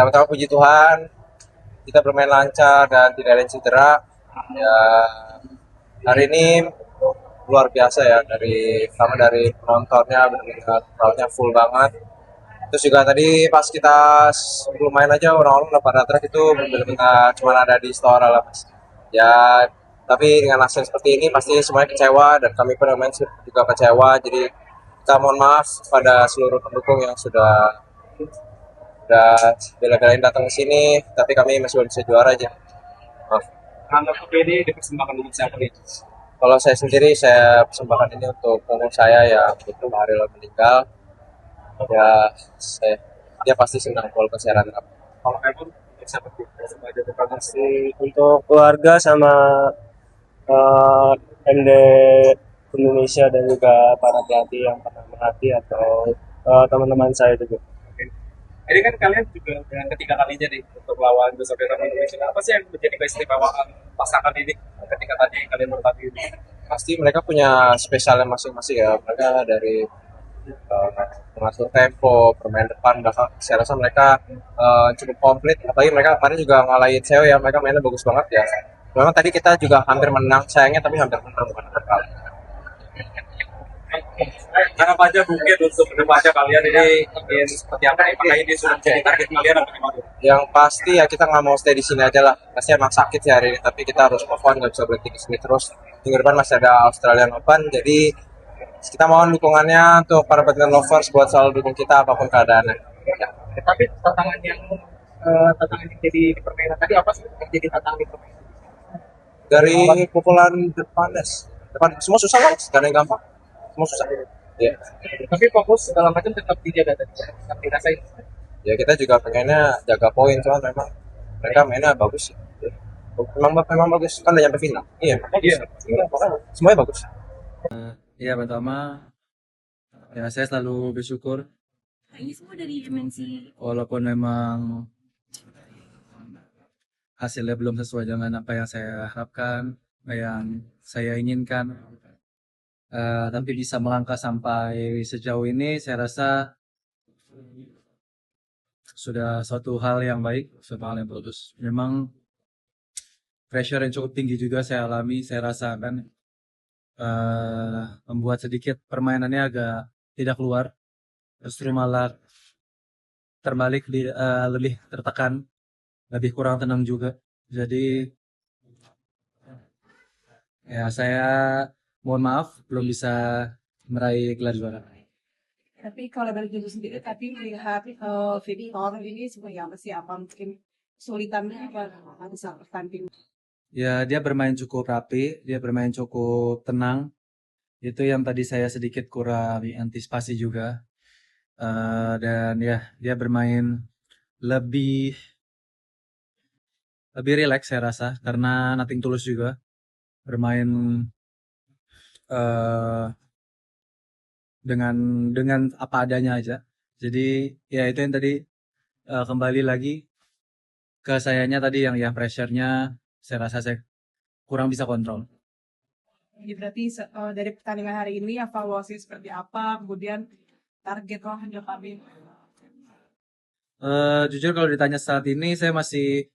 Pertama-tama puji Tuhan, kita bermain lancar dan tidak ada cedera. Ya, hari ini luar biasa ya dari penontonnya, benar-benar crowdnya full banget. Terus juga tadi pas kita sebelum main aja orang-orang udah pada teriak itu benar-benar cuma ada di Istora lah mas. Ya, tapi dengan hasil seperti ini pasti semuanya kecewa dan kami pemain juga kecewa. Jadi kita mohon maaf pada seluruh pendukung yang sudah bela-belain datang ke sini, tapi kami masih belum bisa juara aja. Maaf. Untuk ini dipersembahkan untuk siapa nih? Kalau saya sendiri, saya persembahkan ini untuk punggung saya yang itu hari lalu meninggal. Ya, dia pasti senang kalau saya runner up. Kalau Evan, untuk siapa nih? Sebagai tukang Masih untuk keluarga sama MD Indonesia dan juga para pelatih yang pernah melatih atau teman-teman saya juga. Ini kan kalian juga dengan ketiga kalinya nih untuk lawan saudara Indonesia. Apa sih yang menjadi keistimewaan pasangan ini ketika tadi kalian bertanding ini? Pasti mereka punya spesialnya masing-masing ya. Mereka dari mengatur tempo, bermain depan, bahkan saya rasa mereka cukup komplit. Apalagi mereka kemarin juga ngalahin Seo ya, mereka mainnya bagus banget ya. Memang tadi kita juga hampir menang, sayangnya tapi hampir menang bukan hampir kalah. Karena apa aja mungkin untuk kedepannya kalian ini ingin seperti apa nih? Apakah ini sudah menjadi target kalian atau gimana? Yang pasti ya kita nggak mau stay di sini aja lah. Pasti emang sakit sih hari ini, tapi kita harus move on, nggak bisa berhenti di sini terus. Minggu depan masih ada Australian Open, jadi kita mohon dukungannya untuk para badminton lovers buat selalu dukung kita apapun keadaannya. Ya. Tapi tantangan yang jadi di permainan tadi apa sih yang jadi tantangan di permainan? Dari pukulan depan semua susah lah, gak ada yang gampang. Semua susah. Ya. Tapi fokus segala macam tetap dijaga tadi, tetap dirasain. Ya kita juga pengennya jaga poin, cuman memang mereka mainnya bagus. Ya. Memang bagus, kan udah nyampe final. Iya, Iya. semuanya bagus. Ya pertama, ya saya selalu bersyukur Ini semua dari MNC. walaupun memang hasilnya belum sesuai dengan apa yang saya harapkan, apa yang saya inginkan. Tapi bisa melangkah sampai sejauh ini, saya rasa sudah suatu hal yang baik, suatu hal yang bagus. Memang pressure yang cukup tinggi juga saya alami, saya rasakan membuat sedikit permainannya agak tidak keluar, justru malah terbalik lebih tertekan, lebih kurang tenang juga. Jadi ya saya mohon maaf belum bisa meraih gelar juara. Tapi kalau dari diri sendiri, tapi melihat final ini seperti apa sih? Apa mungkin kesulitannya apa saat bertanding? Ya dia bermain cukup rapi, dia bermain cukup tenang. Itu yang tadi saya sedikit kurang antisipasi juga. Dan ya dia bermain lebih rileks saya rasa karena nothing tulus juga bermain dengan apa adanya aja. Jadi ya itu yang tadi kembali lagi ke sayanya tadi yang pressure-nya saya rasa saya kurang bisa kontrol. Jadi berarti dari pertandingan hari ini evaluasi seperti apa? Kemudian target ke kami. Jujur kalau ditanya saat ini saya masih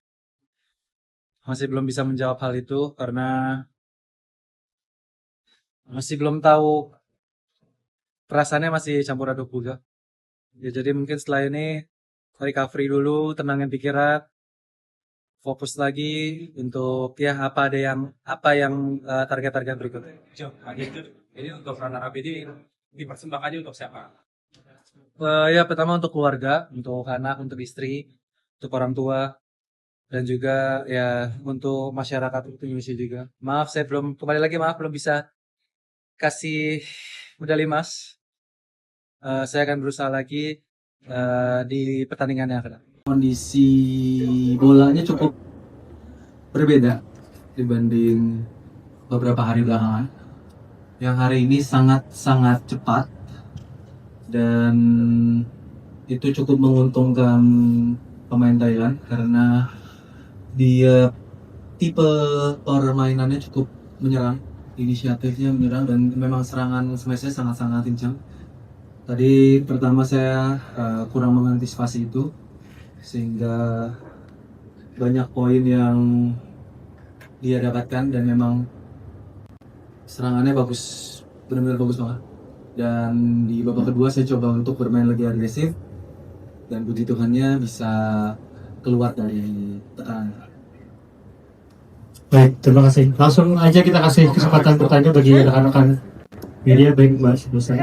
belum bisa menjawab hal itu karena masih belum tahu, perasaannya masih campur aduk juga. Ya jadi mungkin setelah ini recovery dulu, tenangin pikiran, fokus lagi untuk ya apa yang target-target berikutnya. Ini untuk runner up ini dipersembahkannya untuk siapa? Ya pertama untuk keluarga, untuk anak, untuk istri, untuk orang tua, dan juga ya untuk masyarakat Indonesia juga. Maaf saya belum bisa kasih medali emas. Saya akan berusaha lagi di pertandingan yang akan datang. Kondisi bolanya cukup berbeda dibanding beberapa hari belakangan. Yang hari ini sangat cepat dan itu cukup menguntungkan pemain Thailand karena dia tipe permainannya cukup menyerang, inisiatifnya menyerang dan memang serangan smashnya sangat-sangat kencang. Tadi pertama saya kurang mengantisipasi itu sehingga banyak poin yang dia dapatkan dan memang serangannya bagus, benar-benar bagus banget. Dan di babak kedua saya coba untuk bermain lebih agresif dan puji Tuhannya bisa keluar dari tekanan. Baik, terima kasih. Langsung aja kita kasih kesempatan bertanya bagi rekan-rekan media, baik Mbak Sibusan.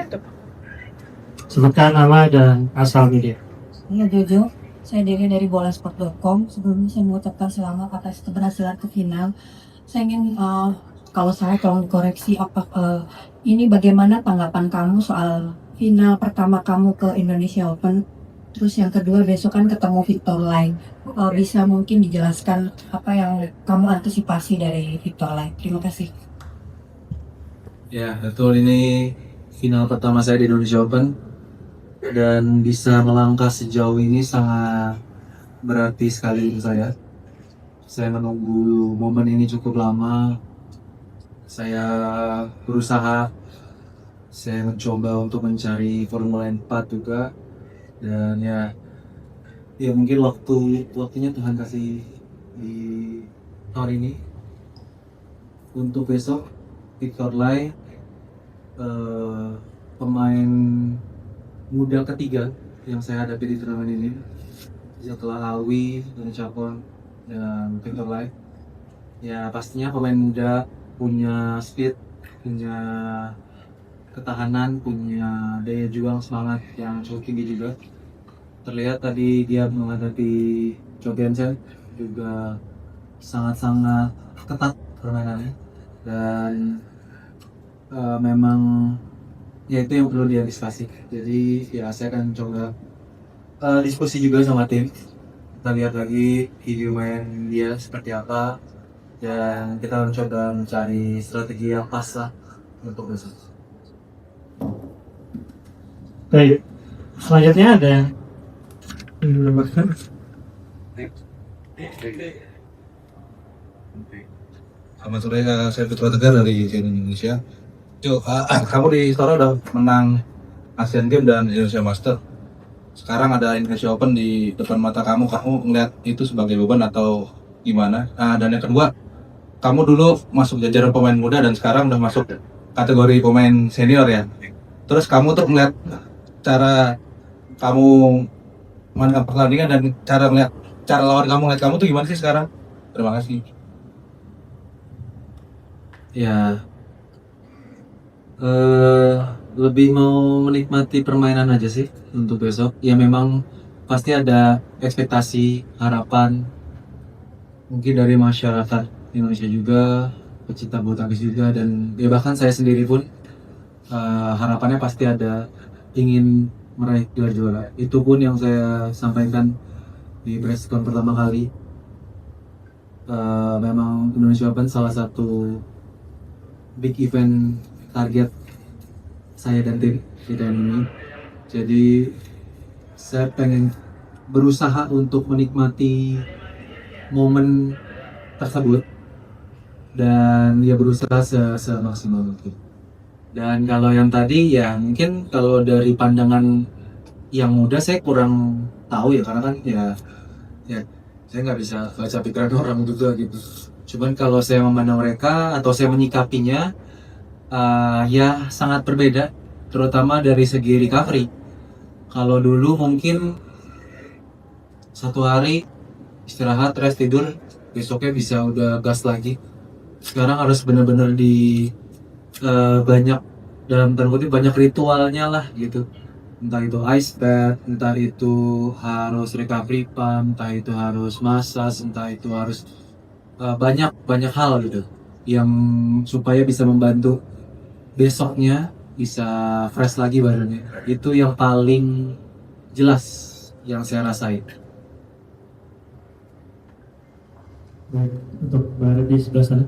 Sebutkan nama dan asal media. Iya Jojo, saya Dewi dari bolasport.com. Sebelumnya saya mengucapkan selamat atas keberhasilan ke final. Saya ingin kalau saya tolong koreksi ini bagaimana tanggapan kamu soal final pertama kamu ke Indonesia Open. Terus yang kedua besok kan ketemu Victor Lai. Bisa mungkin dijelaskan apa yang kamu antisipasi dari Victor Lai. Terima kasih. Ya, betul, ini final pertama saya di Indonesia Open dan bisa melangkah sejauh ini sangat berarti sekali untuk saya. Saya menunggu momen ini cukup lama. Saya berusaha, saya mencoba untuk mencari Formula 4 juga, dan ya mungkin waktunya Tuhan kasih di tahun ini. Untuk besok Victor Lai, pemain muda ketiga yang saya hadapi di turnamen ini setelah Alwi dan Chacon dan Victor Lai. Ya pastinya pemain muda, punya speed, punya ketahanan, punya daya juang, semangat yang cukup tinggi juga. Terlihat tadi dia menghadapi Joe Jensen juga sangat-sangat ketat permainannya, dan memang ya itu yang perlu diantisipasi. Jadi ya saya akan coba diskusi juga sama tim. Kita lihat lagi video main dia seperti apa, dan kita mencoba mencari strategi yang pas lah untuk besok. Baik, selanjutnya ada Selamat sore, saya Putra Tegar dari CNN Indonesia. Jo, kamu di Istora udah menang Asian Games dan Indonesia Master. Sekarang ada Indonesia Open di depan mata kamu ngeliat itu sebagai beban atau gimana? Dan yang kedua, kamu dulu masuk jajaran pemain muda dan sekarang udah masuk kategori pemain senior ya. Terus kamu tuh ngeliat cara kamu menang pertandingan dan cara lawan kamu ngeliat kamu tuh gimana sih sekarang? Terima kasih. Ya, lebih mau menikmati permainan aja sih untuk besok. Ya memang pasti ada ekspektasi, harapan mungkin dari masyarakat Indonesia juga, pecinta bulu tangkis juga, dan ya bahkan saya sendiri pun harapannya pasti ada, ingin meraih gelar juara. Itu pun yang saya sampaikan di press con pertama kali. Memang Indonesia Open salah satu big event target saya dan tim di tahun ini. Jadi saya pengen berusaha untuk menikmati momen tersebut dan ya berusaha semaksimal mungkin. Dan kalau yang tadi ya mungkin kalau dari pandangan yang muda saya kurang tahu ya, karena kan ya saya nggak bisa baca pikiran orang juga gitu. Cuman kalau saya memandang mereka atau saya menyikapinya, ya sangat berbeda, terutama dari segi recovery. Kalau dulu mungkin satu hari istirahat, rest, tidur, besoknya bisa udah gas lagi. Sekarang harus benar-benar di banyak, dalam tanda kutip banyak ritualnya lah gitu. Entah itu ice bath, entah itu harus recovery pump, entah itu harus massage, entah itu harus banyak hal gitu yang supaya bisa membantu besoknya bisa fresh lagi badannya. Itu yang paling jelas yang saya rasain. untuk Mbak di sebelah sana.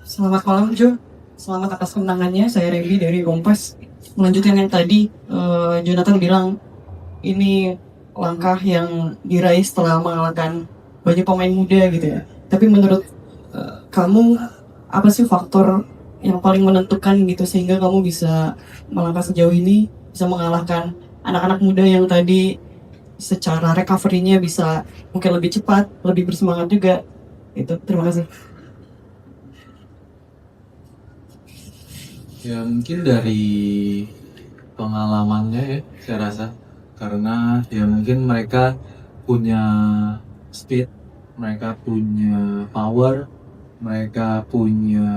Selamat malam Jo, selamat atas kemenangannya. Saya Revi dari Kompas. Melanjutkan yang tadi, Jonathan bilang ini langkah yang diraih setelah mengalahkan banyak pemain muda gitu ya. Tapi menurut kamu apa sih faktor yang paling menentukan gitu sehingga kamu bisa melangkah sejauh ini, bisa mengalahkan anak-anak muda yang tadi secara recovery-nya bisa mungkin lebih cepat, lebih bersemangat juga. Itu, terima kasih. Ya mungkin dari pengalamannya ya saya rasa, karena ya mungkin mereka punya speed, mereka punya power, mereka punya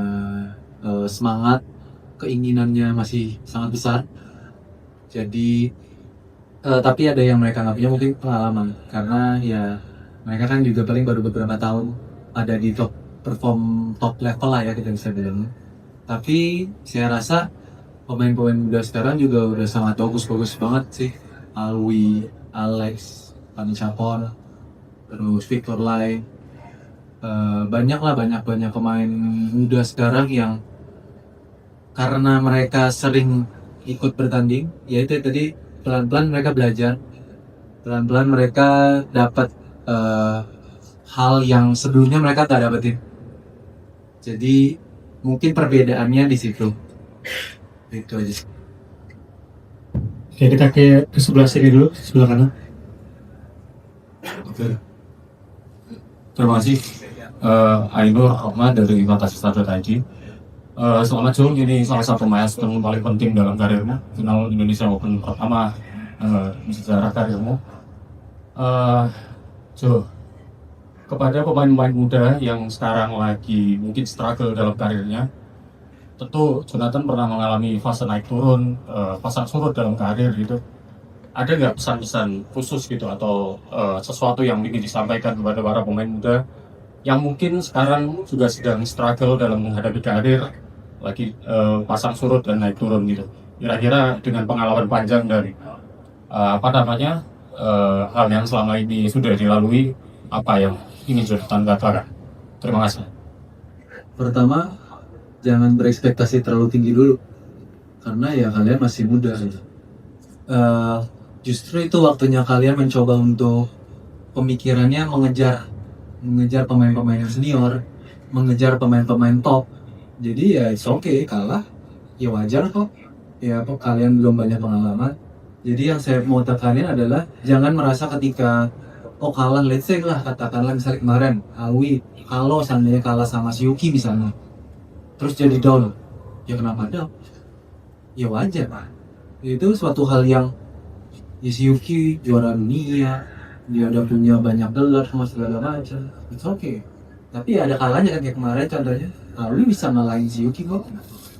semangat, keinginannya masih sangat besar. Jadi tapi ada yang mereka nggak punya, mungkin pengalaman, karena ya mereka kan juga paling baru beberapa tahun ada di perform top level lah ya kita bisa bilang. Tapi saya rasa pemain-pemain muda sekarang juga udah sangat bagus-bagus banget sih. Alwi, Alex, Pani Chapon, terus Victor Lai. Banyak pemain muda sekarang yang karena mereka sering ikut bertanding, yaitu tadi pelan-pelan mereka belajar, pelan-pelan mereka dapat hal yang sebelumnya mereka tak dapetin. Jadi mungkin perbedaannya di situ. Itu aja. Oke, kita ke sebelah sini dulu, sebelah kanan. Oke. Terima kasih. Ainur Ahmad dari Fantasy.id. Selamat Jul, ini salah satu milestone paling penting dalam karirmu. Final Indonesia Open pertama di sejarah karirmu. Jul, kepada pemain-pemain muda yang sekarang lagi mungkin struggle dalam karirnya, tentu Jonathan pernah mengalami fase naik turun, pasang surut dalam karir gitu. Ada nggak pesan-pesan khusus gitu atau sesuatu yang ingin disampaikan kepada para pemain muda yang mungkin sekarang juga sedang struggle dalam menghadapi karir, lagi pasang surut dan naik turun gitu. Kira-kira dengan pengalaman panjang dari hal yang selama ini sudah dilalui, apa yang ingin Jonathan katakan? Terima kasih. Pertama, jangan berekspektasi terlalu tinggi dulu, karena ya kalian masih muda gitu. Justru itu waktunya kalian mencoba untuk pemikirannya mengejar pemain-pemain yang senior, mengejar pemain-pemain top. Jadi ya it's okay, kalah ya wajar kok. Ya kalian belum banyak pengalaman. Jadi yang saya mau tekanin adalah jangan merasa ketika kalah, let's say lah katakanlah misalnya kemarin Alwi, kalau seandainya kalah sama si Yuki misalnya, terus jadi down, ya kenapa down? Ya wajar, itu suatu hal yang ya si Yuki juara dunia, dia udah punya banyak gelar sama segala macam, it's okay. Tapi ada kalanya kan kayak kemarin contohnya, Alwi bisa ngalahin si Yuki kok,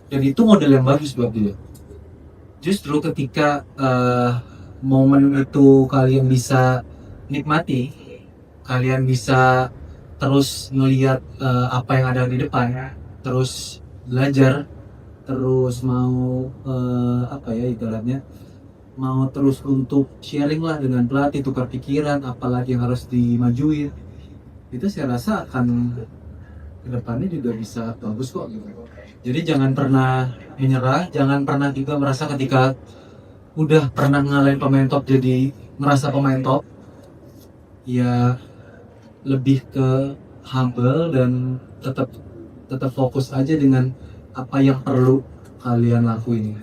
dan itu model yang bagus buat dia. Justru ketika momen itu kalian bisa nikmati, kalian bisa terus ngelihat apa yang ada di depan, terus belajar, terus mau ibaratnya mau terus untuk sharing lah dengan pelatih, tukar pikiran, apalagi yang harus dimajuin, itu saya rasa akan kedepannya juga bisa bagus kok gitu. Jadi jangan pernah menyerah, jangan pernah juga merasa ketika udah pernah ngalahin pemain top jadi merasa pemain top. Ya lebih ke humble dan tetap fokus aja dengan apa yang perlu kalian lakuin.